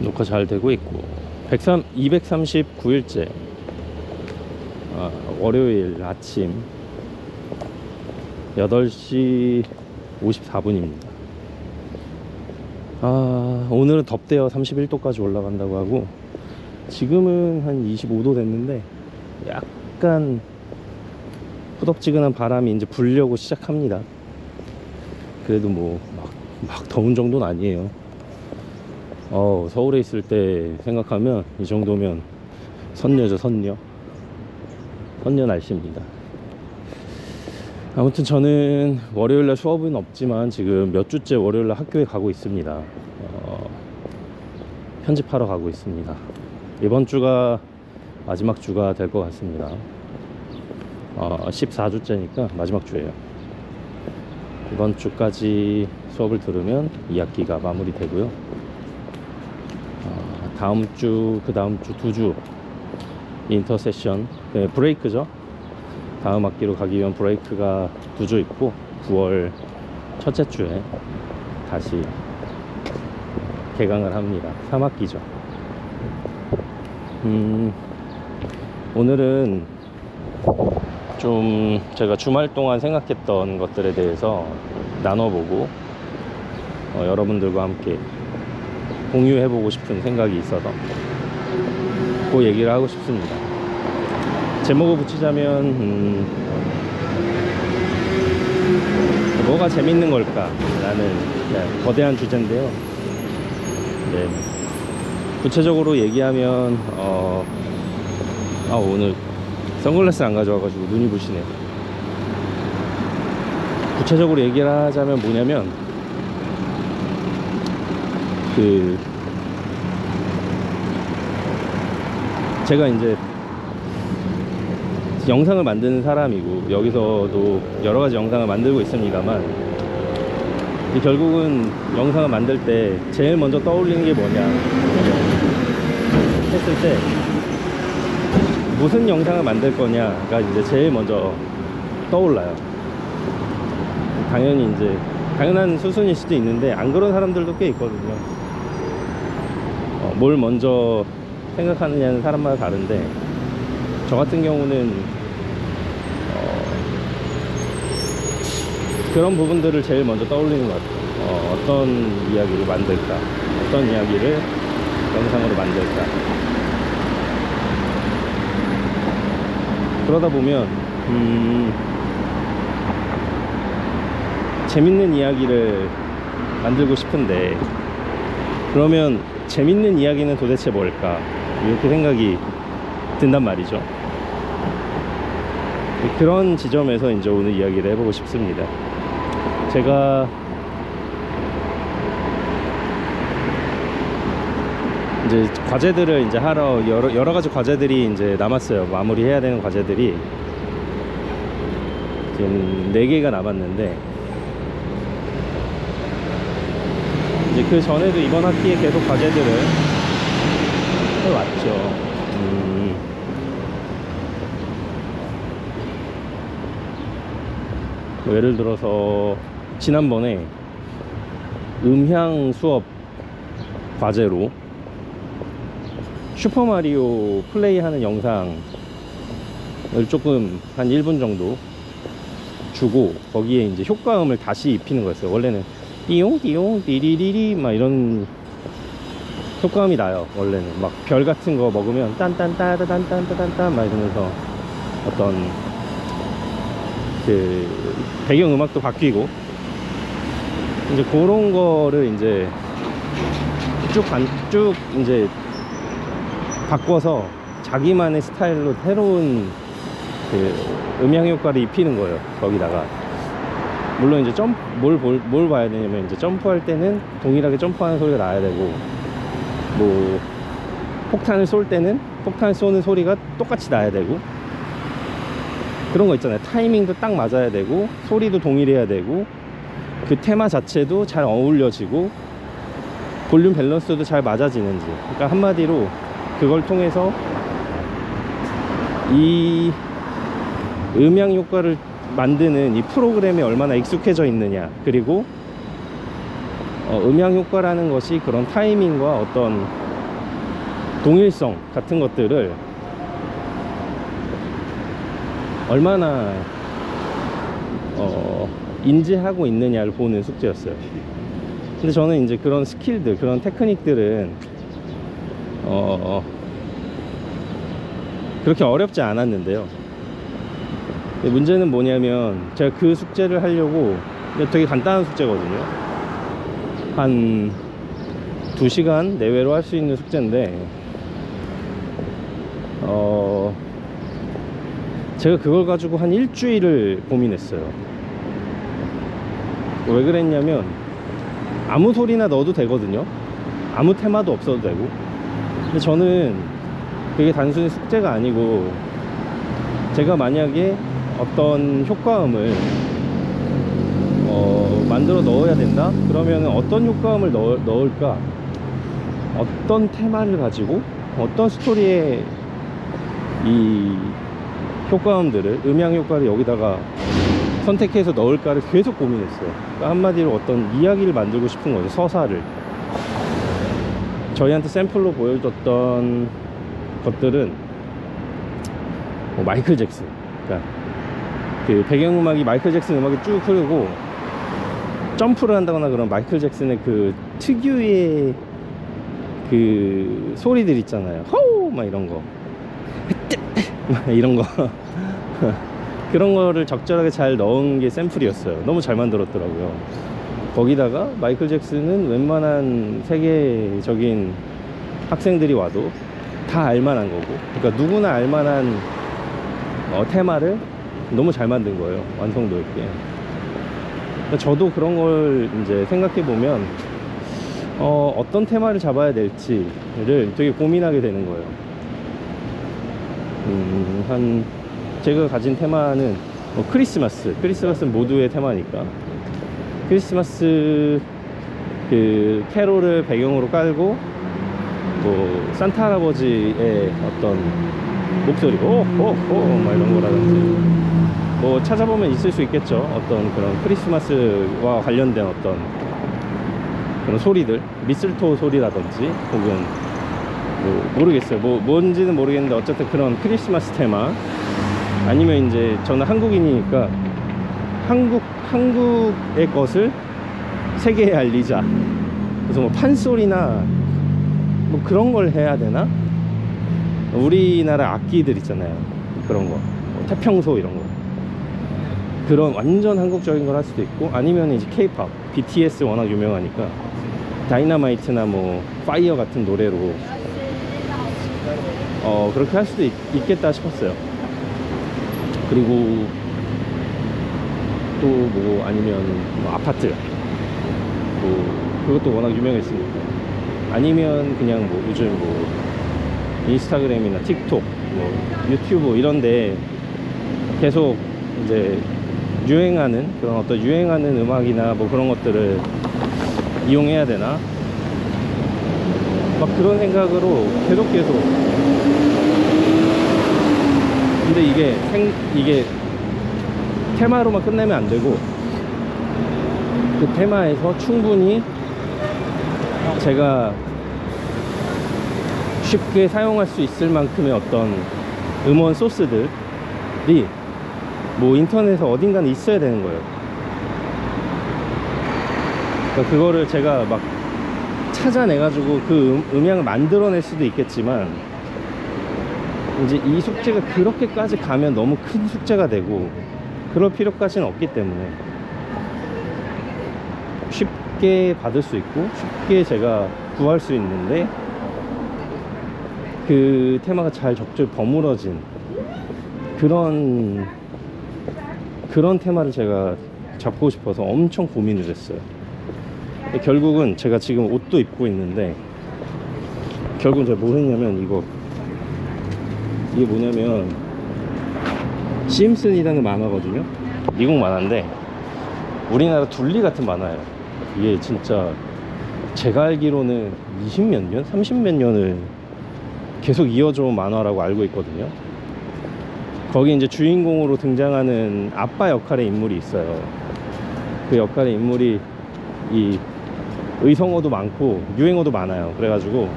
녹화 잘 되고 있고 239일째 월요일 아침 8시 54분입니다 오늘은 덥대요. 31도까지 올라간다고 하고 지금은 한 25도 됐는데 약간 후덥지근한 바람이 이제 불려고 시작합니다. 그래도 뭐 막 더운 정도는 아니에요. 서울에 있을 때 생각하면 이 정도면 선녀죠. 선녀 날씨입니다. 아무튼 저는 월요일날 수업은 없지만 지금 몇 주째 월요일날 학교에 가고 있습니다. 편집하러 가고 있습니다. 이번 주가 마지막 주가 될 것 같습니다. 14주째니까 마지막 주예요. 이번 주까지 수업을 들으면 2학기가 마무리되고요. 다음 주, 그 다음 주 2주 인터세션, 브레이크죠. 다음 학기로 가기 위한 브레이크가 2주 있고 9월 첫째 주에 다시 개강을 합니다. 3학기죠. 오늘은 좀 제가 주말 동안 생각했던 것들에 대해서 나눠보고 여러분들과 함께 공유해보고 싶은 생각이 있어서 그 얘기를 하고 싶습니다. 제목을 붙이자면 뭐가 재밌는 걸까 라는 거대한 주제인데요. 네. 구체적으로 얘기하면 오늘 선글라스를 안 가져와가지고 눈이 부시네요. 구체적으로 얘기를 하자면 뭐냐면 제가 이제 영상을 만드는 사람이고 여기서도 여러가지 영상을 만들고 있습니다만 결국은 영상을 만들 때 제일 먼저 떠올리는 게 뭐냐 했을 때 무슨 영상을 만들 거냐가 이제 제일 먼저 떠올라요. 당연히 이제 당연한 수순일 수도 있는데 안 그런 사람들도 꽤 있거든요. 뭘 먼저 생각하느냐는 사람마다 다른데 저 같은 경우는 그런 부분들을 제일 먼저 떠올리는 것 같아요. 어떤 이야기를 만들까, 어떤 이야기를 영상으로 만들까. 그러다 보면 재밌는 이야기를 만들고 싶은데 그러면 재밌는 이야기는 도대체 뭘까, 이렇게 생각이 든단 말이죠. 그런 지점에서 이제 오늘 이야기를 해보고 싶습니다. 제가 이제 과제들을 이제 하러 여러 가지 과제들이 이제 남았어요. 마무리해야 되는 과제들이 지금 4개가 남았는데 이제 그 전에도 이번 학기에 계속 과제들을 해왔죠. 예를 들어서 지난번에 음향 수업 과제로 슈퍼마리오 플레이하는 영상을 조금 한 1분 정도 주고 거기에 이제 효과음을 다시 입히는 거였어요. 원래는 띠용 띠용 띠리리리 막 이런 효과음이 나요. 원래는 막 별 같은 거 먹으면 딴딴따다단딴따단딴 막 이러면서 어떤 그 배경음악도 바뀌고 이제 그런 거를 이제 쭉 이제 바꿔서 자기만의 스타일로 새로운 그 음향 효과를 입히는 거예요. 거기다가 물론 이제 뭘 봐야 되냐면 이제 점프할 때는 동일하게 점프하는 소리가 나야 되고 뭐 폭탄을 쏠 때는 폭탄 쏘는 소리가 똑같이 나야 되고 그런 거 있잖아요. 타이밍도 딱 맞아야 되고 소리도 동일해야 되고 그 테마 자체도 잘 어울려지고 볼륨 밸런스도 잘 맞아지는지, 그러니까 한마디로 그걸 통해서 이 음향 효과를 만드는 이 프로그램에 얼마나 익숙해져 있느냐, 그리고 음향 효과라는 것이 그런 타이밍과 어떤 동일성 같은 것들을 얼마나 인지하고 있느냐를 보는 숙제였어요. 근데 저는 이제 그런 스킬들, 그런 테크닉들은 그렇게 어렵지 않았는데요. 문제는 뭐냐면 제가 그 숙제를 하려고, 되게 간단한 숙제거든요. 한 2시간 내외로 할 수 있는 숙제인데 제가 그걸 가지고 한 일주일을 고민했어요. 왜 그랬냐면 아무 소리나 넣어도 되거든요. 아무 테마도 없어도 되고. 근데 저는 그게 단순히 숙제가 아니고, 제가 만약에 어떤 효과음을 만들어 넣어야 된다? 그러면 어떤 효과음을 넣을까? 어떤 테마를 가지고 어떤 스토리의 이 효과음들을, 음향 효과를 여기다가 선택해서 넣을까를 계속 고민했어요. 그러니까 한마디로 어떤 이야기를 만들고 싶은 거죠. 서사를. 저희한테 샘플로 보여줬던 것들은 마이클 잭슨, 그러니까 그 배경음악이 마이클 잭슨 음악이 쭉 흐르고 점프를 한다거나, 그런 마이클 잭슨의 그 특유의 그 소리들 있잖아요. 호우 막 이런 거 막 이런 거 그런 거를 적절하게 잘 넣은 게 샘플이었어요. 너무 잘 만들었더라고요. 거기다가 마이클 잭슨은 웬만한 세계적인 학생들이 와도 다 알만한 거고, 그러니까 누구나 알만한 테마를 너무 잘 만든 거예요. 완성도 있게. 그러니까 저도 그런 걸 이제 생각해 보면 어떤 테마를 잡아야 될지를 되게 고민하게 되는 거예요. 제가 가진 테마는 크리스마스는 모두의 테마니까, 크리스마스 그 캐롤을 배경으로 깔고, 뭐 산타 할아버지의 어떤 목소리 오호호 막 이런 거라든지, 뭐 찾아보면 있을 수 있겠죠. 어떤 그런 크리스마스와 관련된 어떤 그런 소리들, 미슬토 소리라든지, 혹은 뭐 모르겠어요. 뭔지는 모르겠는데 어쨌든 그런 크리스마스 테마, 아니면 이제 저는 한국인이니까 한국의 것을 세계에 알리자. 그래서 뭐 판소리나 뭐 그런 걸 해야 되나? 우리나라 악기들 있잖아요. 그런 거, 뭐 태평소 이런 거, 그런 완전 한국적인 걸 할 수도 있고, 아니면 이제 K-pop, BTS 워낙 유명하니까 다이너마이트나 뭐 파이어 같은 노래로 그렇게 할 수도 있겠다 싶었어요. 그리고 또 뭐 아니면 뭐 아파트, 뭐 그것도 워낙 유명했으니까, 아니면 그냥 뭐 요즘 뭐 인스타그램이나 틱톡, 뭐 유튜브 이런데 계속 이제 유행하는 그런 어떤 유행하는 음악이나 뭐 그런 것들을 이용해야 되나, 막 그런 생각으로 계속 근데 이게 테마로만 끝내면 안 되고, 그 테마에서 충분히 제가 쉽게 사용할 수 있을 만큼의 어떤 음원 소스들이 뭐 인터넷에 어딘가는 있어야 되는 거예요. 그러니까 그거를 제가 막 찾아내가지고 그 음향을 만들어낼 수도 있겠지만, 이제 이 숙제가 그렇게까지 가면 너무 큰 숙제가 되고, 그럴 필요까지는 없기 때문에 쉽게 받을 수 있고 쉽게 제가 구할 수 있는데, 그 테마가 잘 적절히 버무러진 그런 테마를 제가 잡고 싶어서 엄청 고민을 했어요. 결국은 제가 지금 옷도 입고 있는데, 결국은 제가 뭐 했냐면, 이게 뭐냐면 심슨이라는 만화거든요. 미국 만화인데 우리나라 둘리 같은 만화예요. 이게 진짜 제가 알기로는 20몇 년? 30몇 년을 계속 이어져온 만화라고 알고 있거든요. 거기 이제 주인공으로 등장하는 아빠 역할의 인물이 있어요. 그 역할의 인물이 이 의성어도 많고 유행어도 많아요. 그래가지고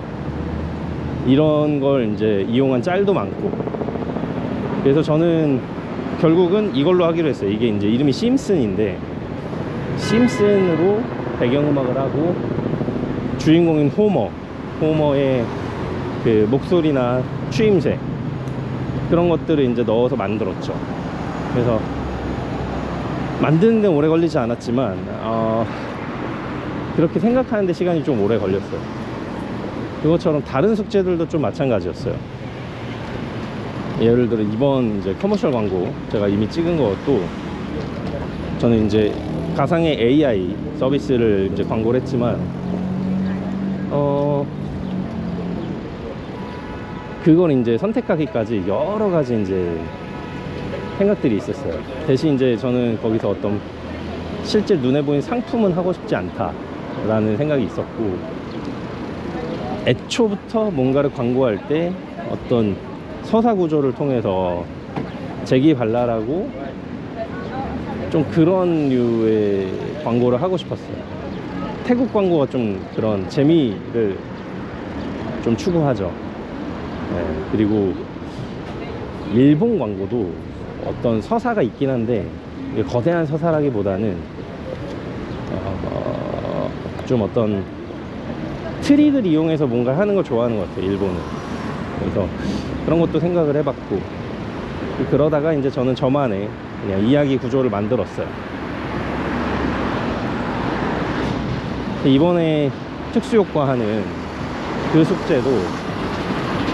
이런 걸 이제 이용한 짤도 많고. 그래서 저는 결국은 이걸로 하기로 했어요. 이게 이제 이름이 심슨인데, 심슨으로 배경음악을 하고 주인공인 호머의 그 목소리나 추임새 그런 것들을 이제 넣어서 만들었죠. 그래서 만드는 데 오래 걸리지 않았지만 그렇게 생각하는 데 시간이 좀 오래 걸렸어요. 그것처럼 다른 숙제들도 좀 마찬가지였어요. 예를 들어 이번 이제 커머셜 광고 제가 이미 찍은 것도, 저는 이제 가상의 AI 서비스를 이제 광고를 했지만 그걸 이제 선택하기까지 여러 가지 이제 생각들이 있었어요. 대신 이제 저는 거기서 어떤 실제 눈에 보이는 상품은 하고 싶지 않다라는 생각이 있었고, 애초부터 뭔가를 광고할 때 어떤 서사 구조를 통해서 재기발랄하고 좀 그런 류의 광고를 하고 싶었어요. 태국 광고가 좀 그런 재미를 좀 추구하죠. 네, 그리고 일본 광고도 어떤 서사가 있긴 한데, 거대한 서사라기보다는 좀 어떤 트릭을 이용해서 뭔가 하는 걸 좋아하는 것 같아요, 일본은. 그래서 그런 것도 생각을 해봤고, 그러다가 이제 저는 저만의 그냥 이야기 구조를 만들었어요. 이번에 특수효과 하는 그 숙제도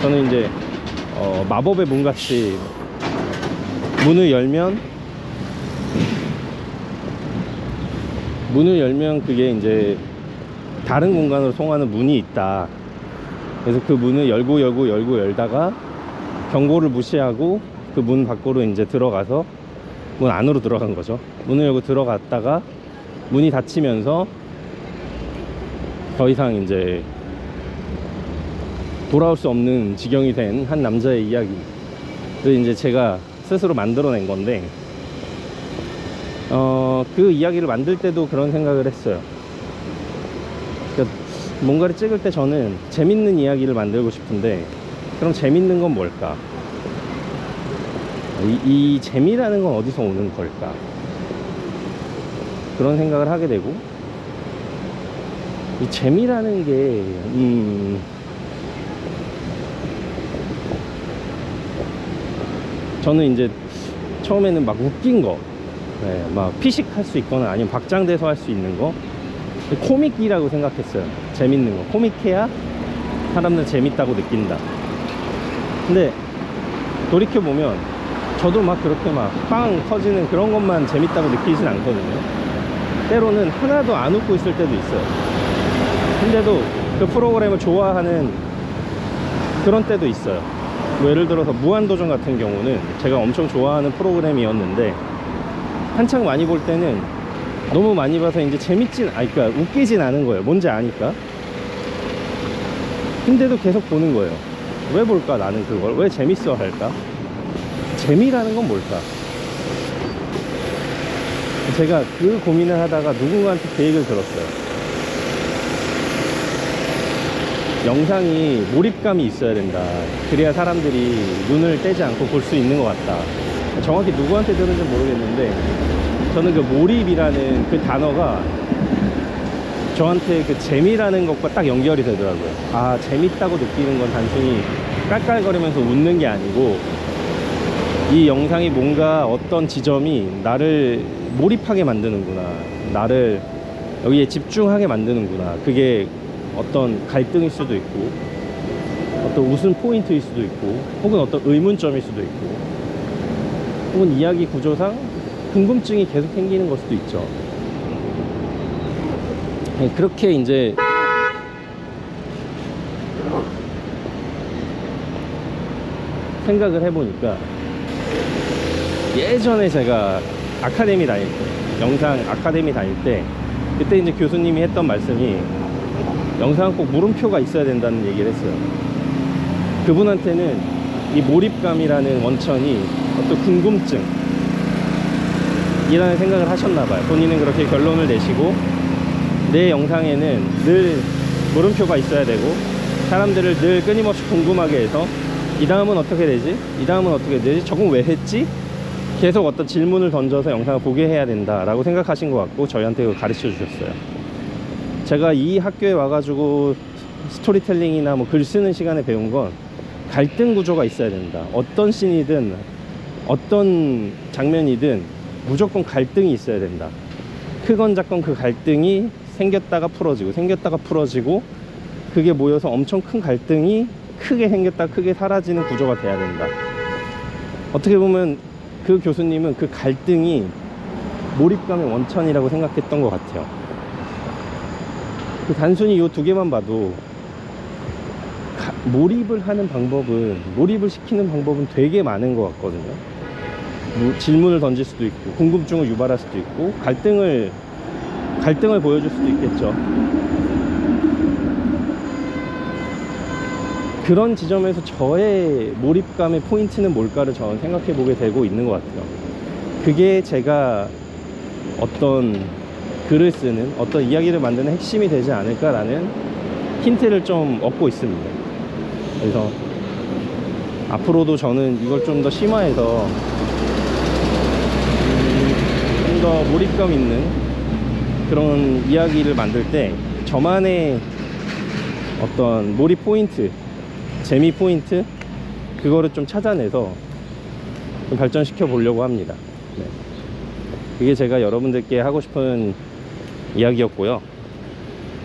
저는 이제 마법의 문같이 문을 열면 그게 이제 다른 공간으로 통하는 문이 있다. 그래서 그 문을 열다가 경고를 무시하고 그 문 밖으로 이제 들어가서 문 안으로 들어간 거죠. 문을 열고 들어갔다가 문이 닫히면서 더 이상 이제 돌아올 수 없는 지경이 된 한 남자의 이야기를 이제 제가 스스로 만들어낸 건데, 그 이야기를 만들 때도 그런 생각을 했어요. 그러니까 뭔가를 찍을 때 저는 재밌는 이야기를 만들고 싶은데, 그럼 재밌는 건 뭘까? 이 재미라는 건 어디서 오는 걸까? 그런 생각을 하게 되고, 이 재미라는 게 저는 이제 처음에는 막 웃긴 거, 네, 막 피식할 수 있거나 아니면 박장대소 할 수 있는 거, 코믹이라고 생각했어요. 재밌는 거, 코믹해야 사람들 재밌다고 느낀다. 근데 돌이켜보면 저도 막 그렇게 막 빵 터지는 그런 것만 재밌다고 느끼진 않거든요. 때로는 하나도 안 웃고 있을 때도 있어요. 근데도 그 프로그램을 좋아하는 그런 때도 있어요. 뭐 예를 들어서 무한도전 같은 경우는 제가 엄청 좋아하는 프로그램이었는데, 한창 많이 볼 때는 너무 많이 봐서 이제 그러니까 웃기진 않은 거예요. 뭔지 아니까. 근데도 계속 보는 거예요. 왜 볼까? 나는 그걸 왜 재밌어 할까? 재미라는 건 뭘까? 제가 그 고민을 하다가 누군가한테 그 얘기를 들었어요. 영상이 몰입감이 있어야 된다. 그래야 사람들이 눈을 떼지 않고 볼 수 있는 것 같다. 정확히 누구한테 들은지 모르겠는데, 저는 그 몰입이라는 그 단어가 저한테 그 재미라는 것과 딱 연결이 되더라고요. 아, 재밌다고 느끼는 건 단순히 깔깔거리면서 웃는 게 아니고, 이 영상이 뭔가 어떤 지점이 나를 몰입하게 만드는구나, 나를 여기에 집중하게 만드는구나. 그게 어떤 갈등일 수도 있고, 어떤 웃음 포인트일 수도 있고, 혹은 어떤 의문점일 수도 있고, 혹은 이야기 구조상 궁금증이 계속 생기는 걸 수도 있죠. 그렇게 이제 생각을 해보니까, 예전에 제가 아카데미 다닐 때, 영상 아카데미 다닐 때, 그때 이제 교수님이 했던 말씀이, 영상은 꼭 물음표가 있어야 된다는 얘기를 했어요. 그분한테는 이 몰입감이라는 원천이 어떤 궁금증 이라는 생각을 하셨나봐요. 본인은 그렇게 결론을 내시고, 내 영상에는 늘 물음표가 있어야 되고, 사람들을 늘 끊임없이 궁금하게 해서 이 다음은 어떻게 되지? 이 다음은 어떻게 되지? 저건 왜 했지? 계속 어떤 질문을 던져서 영상을 보게 해야 된다 라고 생각하신 것 같고 저희한테 그걸 가르쳐 주셨어요. 제가 이 학교에 와가지고 스토리텔링이나 뭐 글 쓰는 시간에 배운 건 갈등 구조가 있어야 된다. 어떤 씬이든 어떤 장면이든 무조건 갈등이 있어야 된다. 크건 작건 그 갈등이 생겼다가 풀어지고 그게 모여서 엄청 큰 갈등이 크게 생겼다 크게 사라지는 구조가 돼야 된다. 어떻게 보면 그 교수님은 그 갈등이 몰입감의 원천이라고 생각했던 것 같아요. 단순히 이 두 개만 봐도 몰입을 시키는 방법은 되게 많은 것 같거든요. 질문을 던질 수도 있고 궁금증을 유발할 수도 있고 갈등을 보여줄 수도 있겠죠. 그런 지점에서 저의 몰입감의 포인트는 뭘까를 저는 생각해 보게 되고 있는 것 같아요. 그게 제가 어떤 글을 쓰는 어떤 이야기를 만드는 핵심이 되지 않을까라는 힌트를 좀 얻고 있습니다. 그래서 앞으로도 저는 이걸 좀 더 심화해서 좀 더 몰입감 있는 그런 이야기를 만들 때 저만의 어떤 몰입 포인트, 재미 포인트, 그거를 좀 찾아내서 좀 발전시켜 보려고 합니다. 네. 그게 제가 여러분들께 하고 싶은 이야기였고요.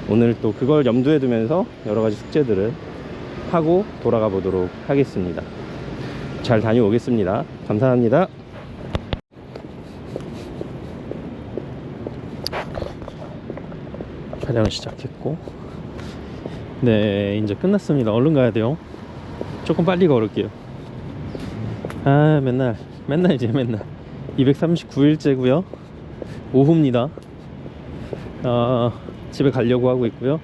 오늘 또 그걸 염두에 두면서 여러 가지 숙제들을 하고 돌아가 보도록 하겠습니다. 잘 다녀오겠습니다. 감사합니다. 촬영을 시작했고, 네, 이제 끝났습니다. 얼른 가야 돼요. 조금 빨리 걸을게요. 맨날 239일째고요 오후입니다. 집에 가려고 하고 있고요.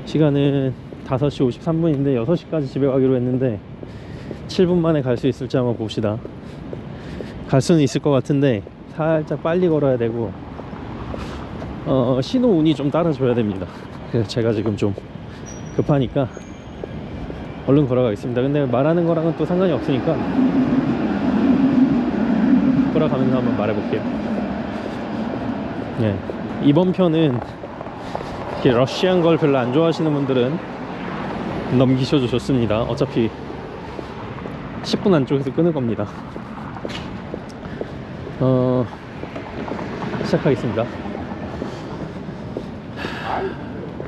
시간은 5시 53분인데 6시까지 집에 가기로 했는데 7분 만에 갈 수 있을지 한번 봅시다. 갈 수는 있을 것 같은데 살짝 빨리 걸어야 되고 신호 운이 좀 따라줘야 됩니다. 그래서 제가 지금 좀 급하니까 얼른 걸어가겠습니다. 근데 말하는 거랑은 또 상관이 없으니까 걸어가면서 한번 말해볼게요. 네, 이번 편은 이렇게 러시한 걸 별로 안 좋아하시는 분들은 넘기셔도 좋습니다. 어차피 10분 안쪽에서 끊을 겁니다. 시작하겠습니다.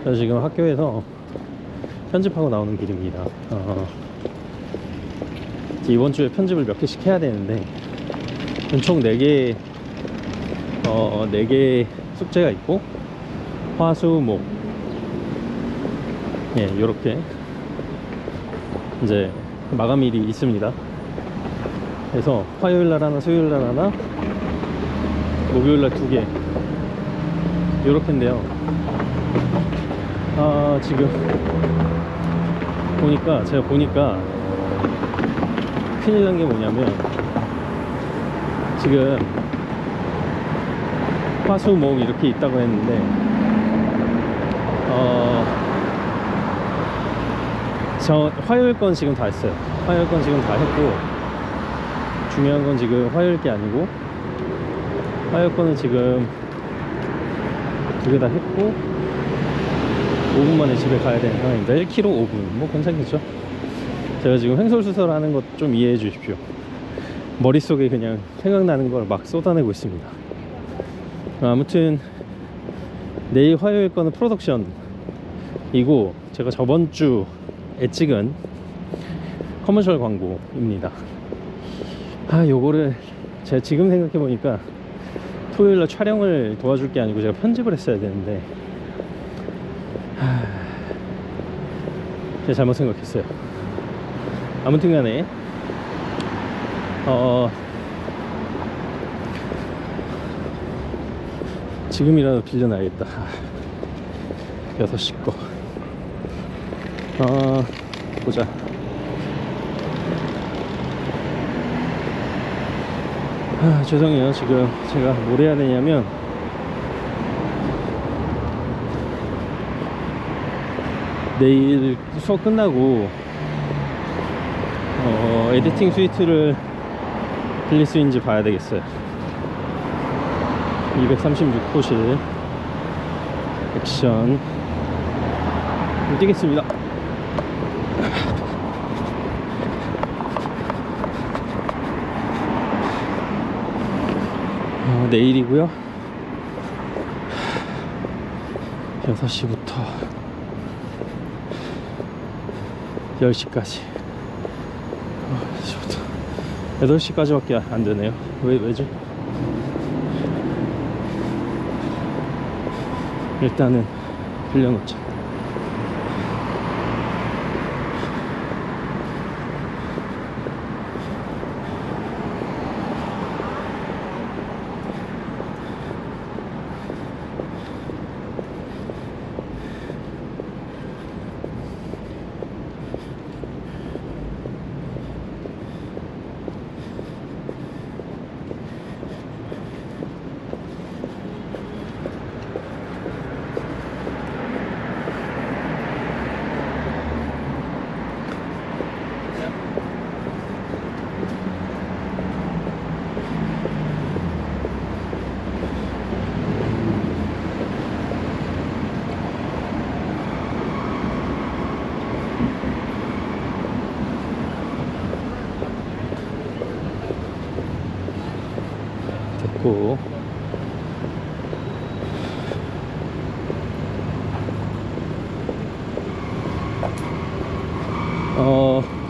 저 지금 학교에서 편집하고 나오는 길입니다. 이번 주에 편집을 몇 개씩 해야 되는데 총 4개 4개 숙제가 있고 화수목 요렇게 이제 마감일이 있습니다. 그래서 화요일날 하나, 수요일날 하나, 목요일날 2개 요렇게인데요. 지금 제가 보니까 큰일 난 게 뭐냐면 지금 화수목 이렇게 있다고 했는데 저 화요일 건 지금 다 했어요. 화요일 건 지금 다 했고 중요한 건 지금 화요일 게 아니고 화요일 거는 지금 2개 다 했고 5분 만에 집에 가야 되는 상황입니다. 1km 5분 뭐 괜찮겠죠? 제가 지금 횡설수설 하는 것 좀 이해해 주십시오. 머릿속에 그냥 생각나는 걸 막 쏟아내고 있습니다. 아무튼 내일 화요일 거는 프로덕션이고 제가 저번 주에 찍은 커머셜 광고입니다. 요거를 제가 지금 생각해보니까 토요일날 촬영을 도와줄 게 아니고 제가 편집을 했어야 되는데 제가 잘못 생각했어요. 아무튼 간에 지금이라도 빌려놔야겠다. 6시 거 보자. 죄송해요. 지금 제가 뭘 해야 되냐면 내일 수업 끝나고 에디팅 스위트를 빌릴 수 있는지 봐야 되겠어요. 236호실 액션 뛰겠습니다. 내일이고요. 6시부터 10시까지 8시까지밖에 안 되네요. 왜죠? 일단은 빌려놓자. 됐고,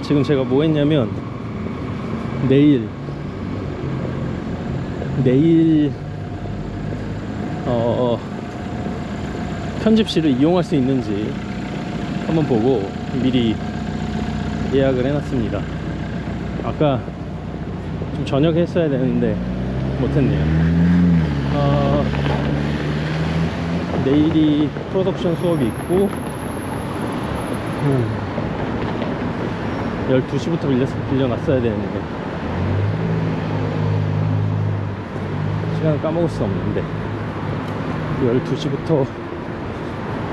지금 제가 뭐 했냐면 내일 편집실을 이용할 수 있는지 한번 보고 미리 예약을 해놨습니다. 아까 좀 저녁에 했어야 되는데 못했네요. 내일이 프로덕션 수업이 있고 12시부터 빌려놨어야 되는데 시간을 까먹을 수 없는데 12시부터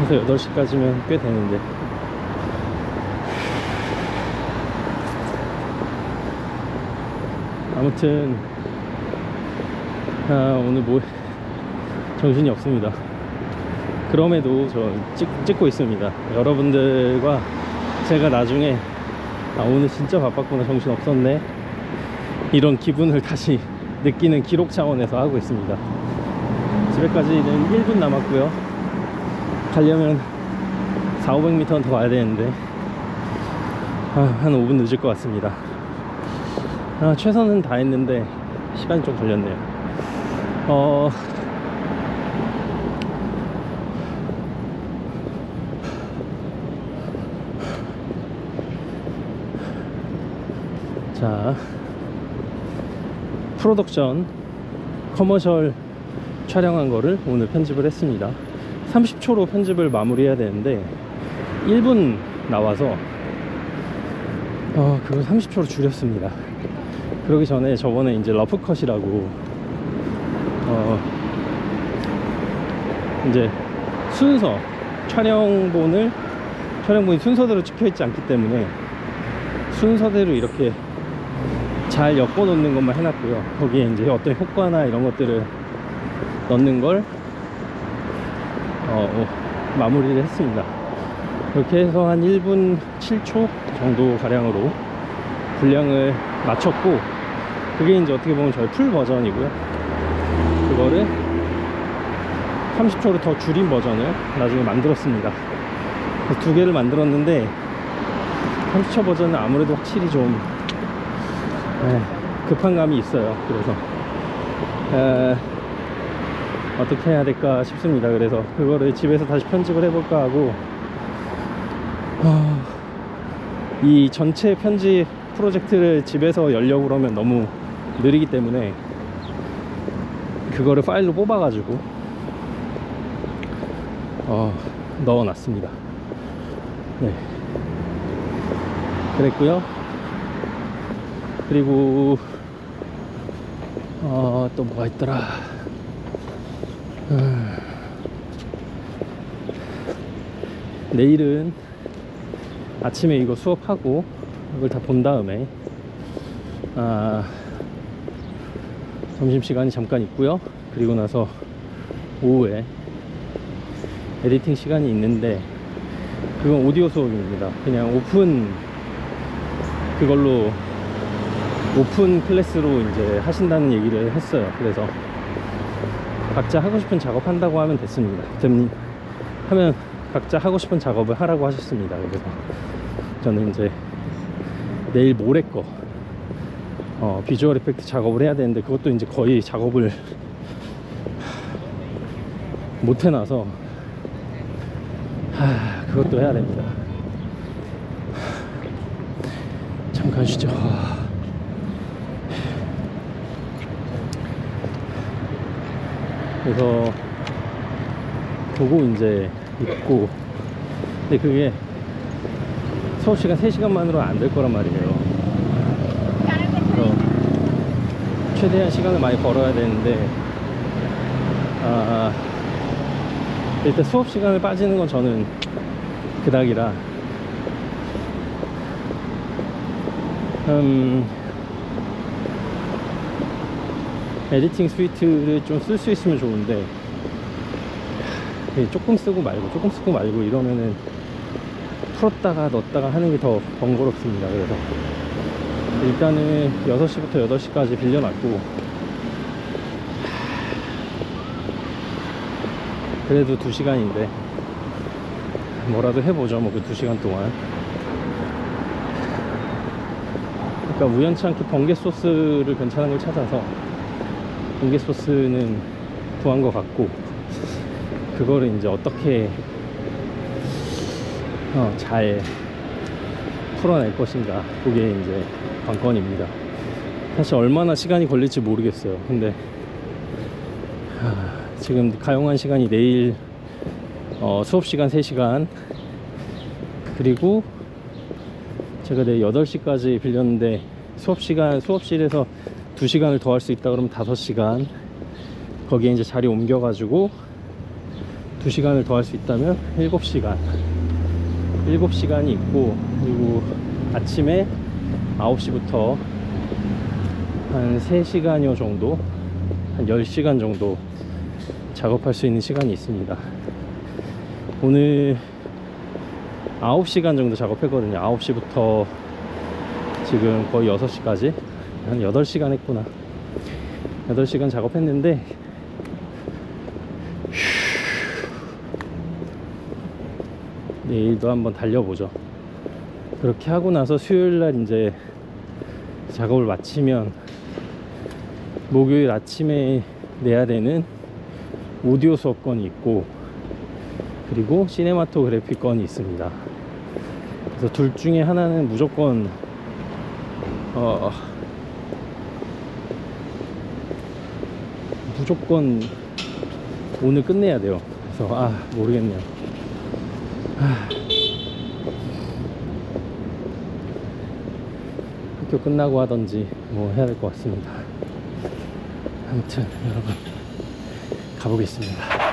해서 8시까지면 꽤 되는데 아무튼 오늘 뭐 정신이 없습니다. 그럼에도 저 찍고 있습니다. 여러분들과 제가 나중에 오늘 진짜 바빴구나, 정신 없었네, 이런 기분을 다시 느끼는 기록 차원에서 하고 있습니다. 집에까지는 1분 남았고요. 가려면 400~500m는 더 가야 되는데 한 5분 늦을 것 같습니다. 최선은 다했는데 시간이 좀 걸렸네요. 자, 프로덕션 커머셜 촬영한 거를 오늘 편집을 했습니다. 30초로 편집을 마무리해야 되는데 1분 나와서 그걸 30초로 줄였습니다. 그러기 전에 저번에 이제 러프컷이라고 이제 순서 촬영본이 순서대로 찍혀있지 않기 때문에 순서대로 이렇게 잘 엮어 놓는 것만 해놨고요. 거기에 이제 어떤 효과나 이런 것들을 넣는 걸 마무리를 했습니다. 이렇게 해서 한 1분 7초 정도 가량으로 분량을 맞췄고, 그게 이제 어떻게 보면 저희 풀 버전이고요. 그거를 30초로 더 줄인 버전을 나중에 만들었습니다. 두 개를 만들었는데 30초 버전은 아무래도 확실히 좀 급한 감이 있어요. 그래서 어떻게 해야 될까 싶습니다. 그래서 그거를 집에서 다시 편집을 해볼까 하고, 이 전체 편집 프로젝트를 집에서 열려고 그러면 너무 느리기 때문에 그거를 파일로 뽑아가지고 넣어놨습니다. 네, 그랬고요. 그리고 또 뭐가 있더라. 내일은 아침에 이거 수업하고 이걸 다 본 다음에 점심시간이 잠깐 있고요. 그리고 나서 오후에 에디팅 시간이 있는데 그건 오디오 수업입니다. 그냥 그걸로 오픈 클래스로 이제 하신다는 얘기를 했어요. 그래서 각자 하고 싶은 작업 한다고 하면 됐습니다. 하면 각자 하고 싶은 작업을 하라고 하셨습니다. 그래서 저는 이제 내일 모레 거 비주얼 이펙트 작업을 해야 되는데 그것도 이제 거의 작업을 못 해놔서 그것도 해야 됩니다. 잠깐 쉬죠. 그래서 보고 이제 있고, 근데 그게 수업시간 3시간만으로는 안 될 거란 말이에요. 그래서 최대한 시간을 많이 벌어야 되는데 일단 수업시간을 빠지는 건 저는 그닥이라 에디팅 스위트를 좀 쓸 수 있으면 좋은데 조금 쓰고 말고 이러면은 풀었다가 넣었다가 하는 게 더 번거롭습니다. 그래서 일단은 6시부터 8시까지 빌려놨고, 그래도 2시간인데 뭐라도 해보죠. 뭐 그 2시간 동안. 그러니까 우연찮게 번개 소스를 괜찮은 걸 찾아서 번개 소스는 구한 것 같고, 그거를 이제 어떻게 잘 풀어낼 것인가, 그게 이제 관건입니다. 사실 얼마나 시간이 걸릴지 모르겠어요. 근데 지금 가용한 시간이 내일 수업시간 3시간, 그리고 제가 내일 8시까지 빌렸는데 수업실에서 2시간을 더 할 수 있다 그러면 5시간, 거기에 이제 자리 옮겨가지고 2시간을 더 할 수 있다면 7시간이 있고, 그리고 아침에 9시부터 한 3시간여 정도, 한 10시간 정도 작업할 수 있는 시간이 있습니다. 오늘 9시간 정도 작업했거든요. 9시부터 지금 거의 6시까지 한 8시간 했구나. 8시간 작업했는데 내일도 한번 달려보죠. 그렇게 하고 나서 수요일날 이제 작업을 마치면 목요일 아침에 내야 되는 오디오 수업권이 있고, 그리고 시네마토그래피 건이 있습니다. 그래서 둘 중에 하나는 무조건 오늘 끝내야 돼요. 그래서 모르겠네요. 학교 끝나고 하던지 뭐 해야 될 것 같습니다. 아무튼 여러분, 가보겠습니다.